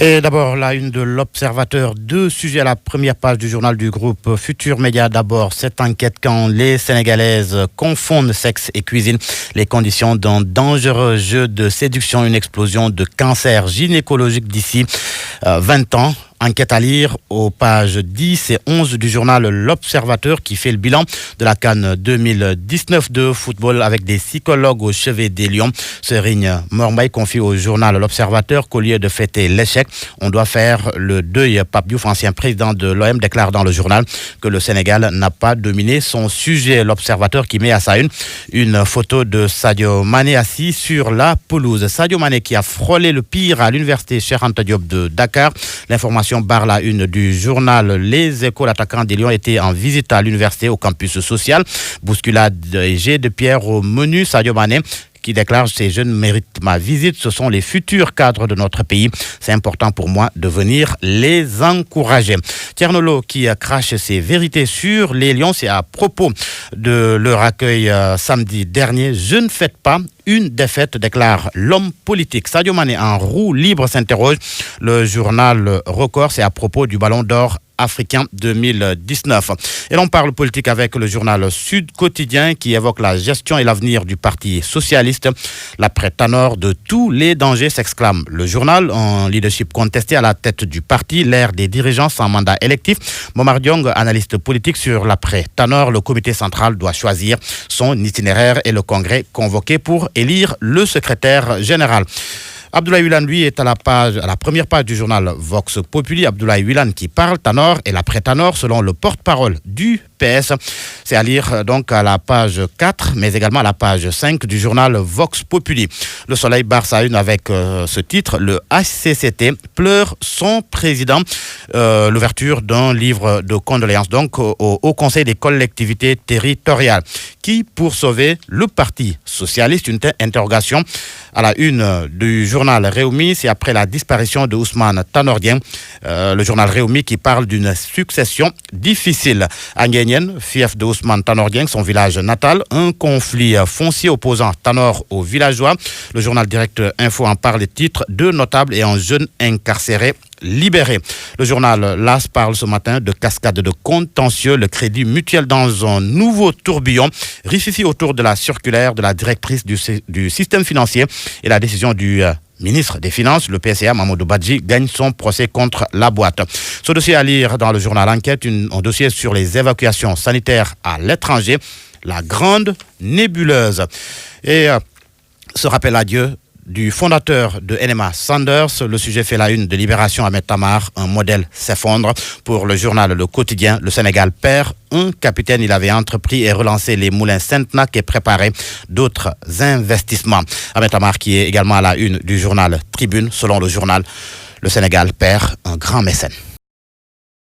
Et d'abord, la une de l'Observateur, deux sujets à la première page du journal du groupe Futur Média. D'abord, cette enquête quand les Sénégalaises confondent sexe et cuisine, les conditions d'un dangereux jeu de séduction, une explosion de cancer gynécologique d'ici 20 ans. Enquête à lire aux pages 10 et 11 du journal L'Observateur qui fait le bilan de la CAN 2019 de football avec des psychologues au chevet des Lions. Serigne Mormbaye confie au journal L'Observateur qu'au lieu de fêter l'échec, on doit faire le deuil. Pape Diouf, ancien président de l'OM, déclare dans le journal que le Sénégal n'a pas dominé son sujet. L'Observateur qui met à sa une photo de Sadio Mané assis sur la pelouse. Sadio Mané qui a frôlé le pire à l'université Cheikh Anta Diop de Dakar. L'information barre la une du journal Les Échos. L'attaquant des Lions était en visite à l'université au campus social. Bousculade et jet de pierre au menu. Sadio Mané qui déclare: ces jeunes méritent ma visite, ce sont les futurs cadres de notre pays. C'est important pour moi de venir les encourager. Thierno Lo qui crache ses vérités sur les Lions, c'est à propos de leur accueil samedi dernier. Je ne fête pas une défaite, déclare l'homme politique. Sadio Mané en roue libre, s'interroge le journal Record, c'est à propos du Ballon d'Or africain 2019. Et l'on parle politique avec le journal Sud Quotidien qui évoque la gestion et l'avenir du Parti socialiste. L'après Tanor de tous les dangers, s'exclame le journal. Un leadership contesté à la tête du parti, l'ère des dirigeants sans mandat électif. Momar Diong, analyste politique sur l'après Tanor, le comité central doit choisir son itinéraire et le congrès convoqué pour élire le secrétaire général. Abdoulaye Wilane, lui, est à la première page du journal Vox Populi. Abdoulaye Wilane qui parle Tanor et l'après-Tanor selon le porte-parole du PS. C'est à lire donc à la page 4, mais également à la page 5 du journal Vox Populi. Le Soleil barre sa une avec ce titre: le HCCT pleure son président. L'ouverture d'un livre de condoléances donc au Conseil des collectivités territoriales. Qui pour sauver le Parti socialiste? Une interrogation à la une du journal Réumi, c'est après la disparition de Ousmane Tanor Dieng. Le journal Réumi qui parle d'une succession difficile. À Nguyen, fief de Ousmane Tanor Dieng, son village natal, un conflit foncier opposant Tanor aux villageois. Le journal Direct Info en parle, titre: deux notables et un jeune incarcéré libéré. Le journal LAS parle ce matin de cascade de contentieux, le Crédit Mutuel dans un nouveau tourbillon, rififi autour de la circulaire de la directrice du système financier et la décision du ministre des Finances. Le PCA, Mamadou Badji, gagne son procès contre la boîte. Ce dossier à lire dans le journal Enquête, un dossier sur les évacuations sanitaires à l'étranger, la grande nébuleuse. Et ce rappel adieu du fondateur de NMA Sanders. Le sujet fait la une de Libération. Ahmed Tamar, un modèle s'effondre. Pour le journal Le Quotidien, le Sénégal perd un capitaine. Il avait entrepris et relancé les moulins Sainte-Nac et préparé d'autres investissements. Ahmed Tamar qui est également à la une du journal Tribune. Selon le journal, le Sénégal perd un grand mécène.